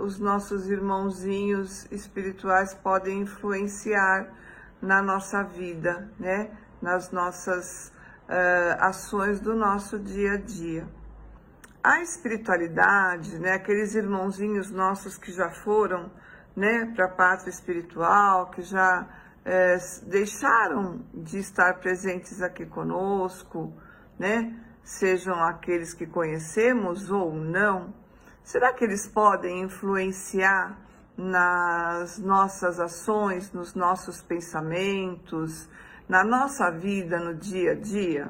os nossos irmãozinhos espirituais podem influenciar na nossa vida, né? Nas nossas ações do nosso dia a dia. A espiritualidade, né? Aqueles irmãozinhos nossos que já foram, né, para a pátria espiritual, que já deixaram de estar presentes aqui conosco, né? Sejam aqueles que conhecemos ou não, será que eles podem influenciar nas nossas ações, nos nossos pensamentos, na nossa vida, no dia a dia?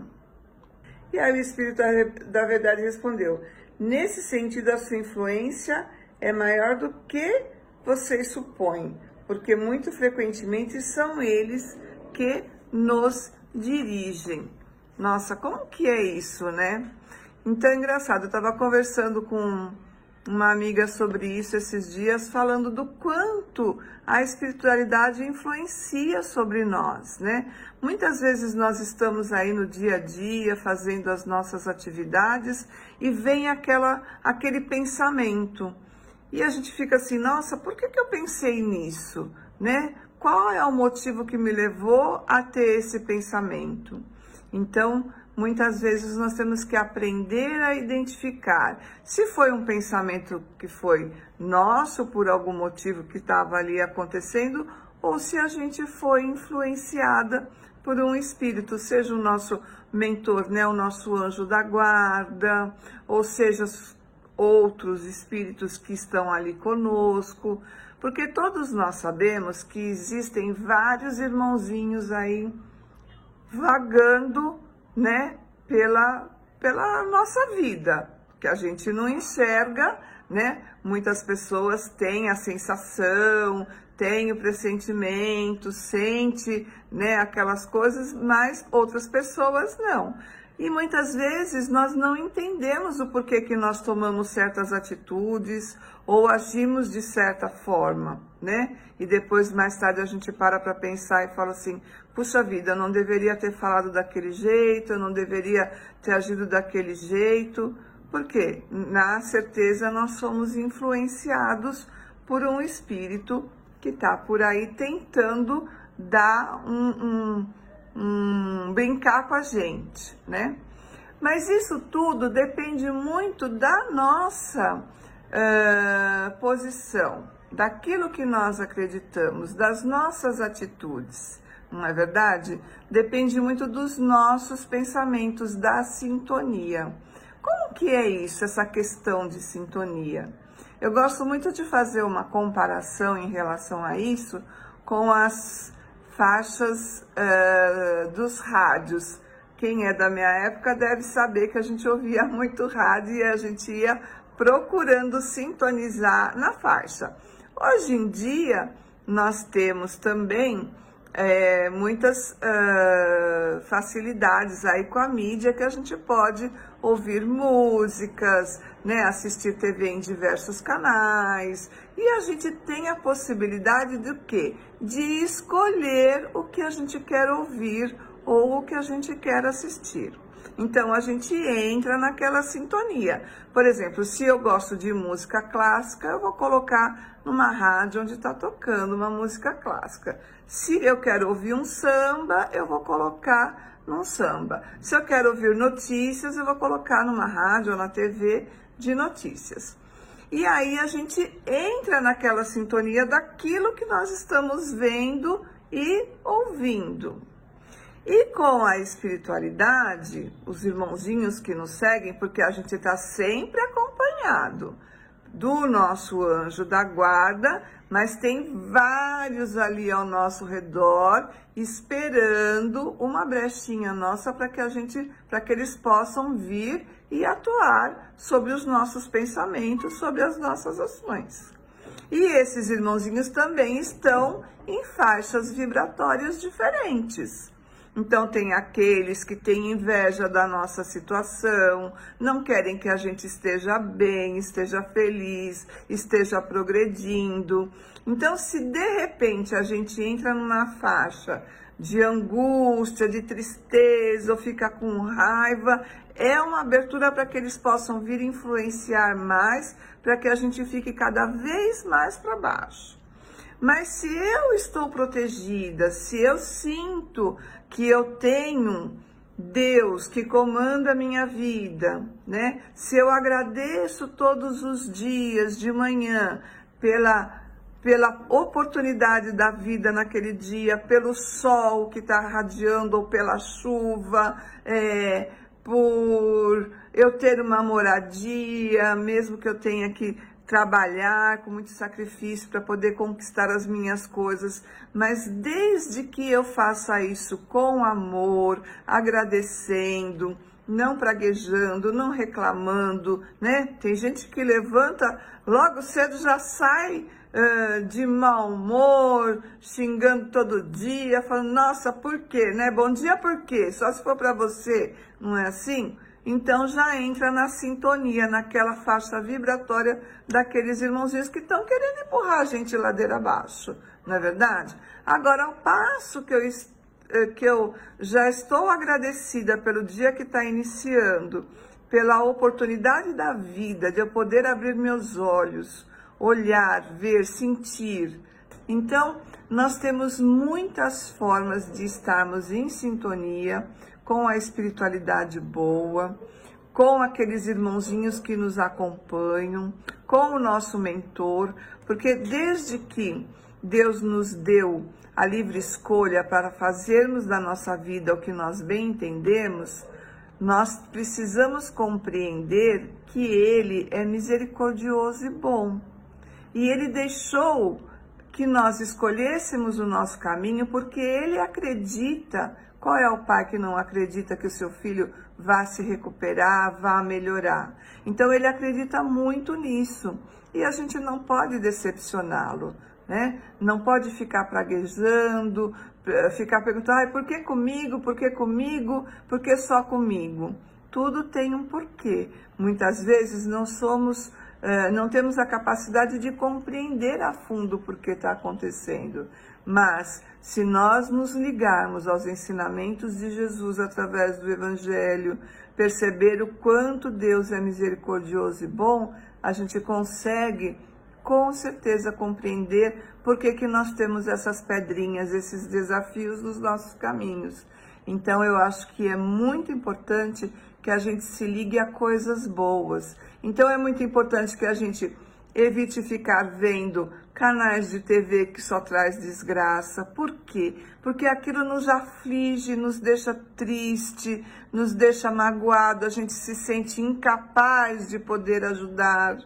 E aí o Espírito da Verdade respondeu: nesse sentido, a sua influência é maior do que vocês supõem, porque muito frequentemente são eles que nos dirigem. Nossa, como que é isso, né? Então é engraçado, eu estava conversando com uma amiga sobre isso esses dias, falando do quanto a espiritualidade influencia sobre nós, né? Muitas vezes nós estamos aí no dia a dia, fazendo as nossas atividades, e vem aquele pensamento. E a gente fica assim, nossa, por que eu pensei nisso, né? Qual é o motivo que me levou a ter esse pensamento? Então, muitas vezes nós temos que aprender a identificar se foi um pensamento que foi nosso por algum motivo que estava ali acontecendo, ou se a gente foi influenciada por um espírito, seja o nosso mentor, né, o nosso anjo da guarda, ou seja, outros espíritos que estão ali conosco, porque todos nós sabemos que existem vários irmãozinhos aí vagando, né, pela nossa vida, que a gente não enxerga, né? Muitas pessoas têm a sensação, têm o pressentimento, sente, né, aquelas coisas, mas outras pessoas não. E muitas vezes nós não entendemos o porquê que nós tomamos certas atitudes ou agimos de certa forma, né? E depois, mais tarde, a gente para pensar e fala assim, puxa vida, eu não deveria ter falado daquele jeito, eu não deveria ter agido daquele jeito. Por quê? Na certeza, nós somos influenciados por um espírito que está por aí tentando dar brincar com a gente, né? Mas isso tudo depende muito da nossa posição, daquilo que nós acreditamos, das nossas atitudes, não é verdade? Depende muito dos nossos pensamentos, da sintonia. Como que é isso, essa questão de sintonia? Eu gosto muito de fazer uma comparação em relação a isso com as faixas dos rádios. Quem é da minha época deve saber que a gente ouvia muito rádio e a gente ia procurando sintonizar na faixa. Hoje em dia, nós temos também muitas facilidades aí com a mídia, que a gente pode ouvir músicas, né, assistir TV em diversos canais, e a gente tem a possibilidade de quê? De escolher o que a gente quer ouvir ou o que a gente quer assistir. Então, a gente entra naquela sintonia. Por exemplo, se eu gosto de música clássica, eu vou colocar numa rádio onde está tocando uma música clássica. Se eu quero ouvir um samba, eu vou colocar num samba. Se eu quero ouvir notícias, eu vou colocar numa rádio ou na TV de notícias. E aí a gente entra naquela sintonia daquilo que nós estamos vendo e ouvindo. E com a espiritualidade, os irmãozinhos que nos seguem, porque a gente está sempre acompanhado do nosso anjo da guarda, mas tem vários ali ao nosso redor, esperando uma brechinha nossa para que eles possam vir e atuar sobre os nossos pensamentos, sobre as nossas ações. E esses irmãozinhos também estão em faixas vibratórias diferentes. Então, tem aqueles que têm inveja da nossa situação, não querem que a gente esteja bem, esteja feliz, esteja progredindo. Então, se de repente a gente entra numa faixa de angústia, de tristeza, ou fica com raiva, é uma abertura para que eles possam vir influenciar mais, para que a gente fique cada vez mais para baixo. Mas se eu estou protegida, se eu sinto que eu tenho Deus que comanda a minha vida, né? Se eu agradeço todos os dias de manhã pela oportunidade da vida naquele dia, pelo sol que está radiando ou pela chuva, por eu ter uma moradia, mesmo que eu tenha que trabalhar com muito sacrifício para poder conquistar as minhas coisas, mas desde que eu faça isso com amor, agradecendo, não praguejando, não reclamando, né? Tem gente que levanta logo cedo, já sai de mau humor, xingando todo dia, falando, nossa, por quê, né? Bom dia, por quê? Só se for para você, não é assim? Então já entra na sintonia, naquela faixa vibratória daqueles irmãozinhos que estão querendo empurrar a gente ladeira abaixo, não é verdade? Agora, ao passo que eu já estou agradecida pelo dia que está iniciando, pela oportunidade da vida, de eu poder abrir meus olhos, olhar, ver, sentir. Então, nós temos muitas formas de estarmos em sintonia com a espiritualidade boa, com aqueles irmãozinhos que nos acompanham, com o nosso mentor, porque desde que Deus nos deu a livre escolha para fazermos da nossa vida o que nós bem entendemos, nós precisamos compreender que Ele é misericordioso e bom. E Ele deixou que nós escolhêssemos o nosso caminho porque Ele acredita. Qual é o pai que não acredita que o seu filho vá se recuperar, vá melhorar? Então Ele acredita muito nisso e a gente não pode decepcioná-lo, né? Não pode ficar praguejando, ficar perguntando, por que comigo, por que comigo, por que só comigo? Tudo tem um porquê. Muitas vezes não temos a capacidade de compreender a fundo o porquê está acontecendo. Mas, se nós nos ligarmos aos ensinamentos de Jesus através do Evangelho, perceber o quanto Deus é misericordioso e bom, a gente consegue, com certeza, compreender por que nós temos essas pedrinhas, esses desafios nos nossos caminhos. Então, eu acho que é muito importante que a gente se ligue a coisas boas. Então, é muito importante que a gente evite ficar vendo canais de TV que só traz desgraça. Por quê? Porque aquilo nos aflige, nos deixa triste, nos deixa magoado, a gente se sente incapaz de poder ajudar.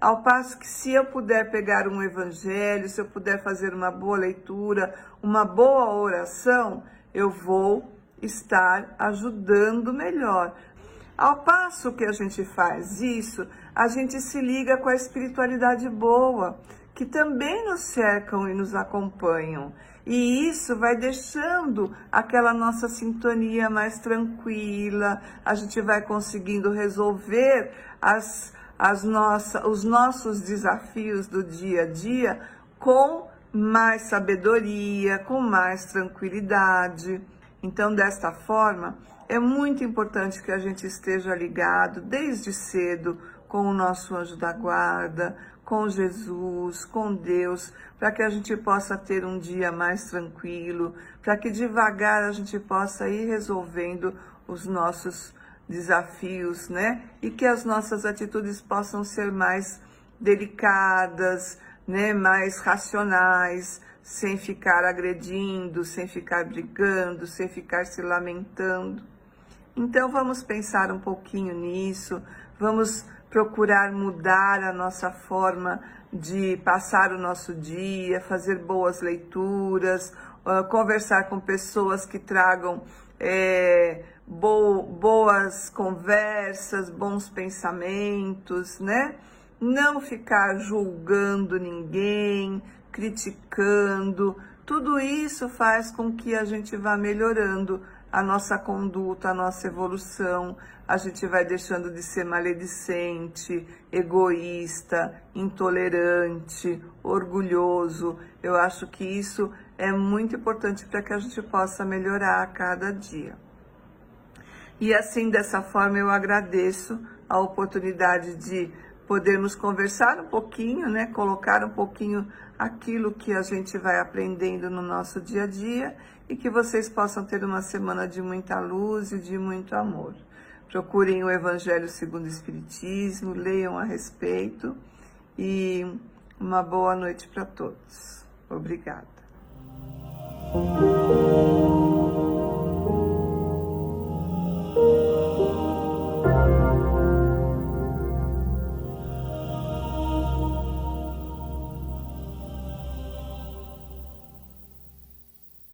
Ao passo que se eu puder pegar um evangelho, se eu puder fazer uma boa leitura, uma boa oração, eu vou estar ajudando melhor. Ao passo que a gente faz isso, a gente se liga com a espiritualidade boa, que também nos cercam e nos acompanham. E isso vai deixando aquela nossa sintonia mais tranquila, a gente vai conseguindo resolver os nossos desafios do dia a dia com mais sabedoria, com mais tranquilidade. Então, desta forma, é muito importante que a gente esteja ligado desde cedo com o nosso anjo da guarda, com Jesus, com Deus, para que a gente possa ter um dia mais tranquilo, para que devagar a gente possa ir resolvendo os nossos desafios, né? E que as nossas atitudes possam ser mais delicadas, né? Mais racionais, sem ficar agredindo, sem ficar brigando, sem ficar se lamentando. Então vamos pensar um pouquinho nisso, vamos procurar mudar a nossa forma de passar o nosso dia, fazer boas leituras, conversar com pessoas que tragam boas conversas, bons pensamentos, né? Não ficar julgando ninguém, criticando. Tudo isso faz com que a gente vá melhorando a nossa conduta, a nossa evolução, a gente vai deixando de ser maledicente, egoísta, intolerante, orgulhoso. Eu acho que isso é muito importante para que a gente possa melhorar a cada dia. E assim, dessa forma, eu agradeço a oportunidade de podermos conversar um pouquinho, né? Colocar um pouquinho aquilo que a gente vai aprendendo no nosso dia a dia e que vocês possam ter uma semana de muita luz e de muito amor. Procurem o Evangelho segundo o Espiritismo, leiam a respeito e uma boa noite para todos. Obrigada.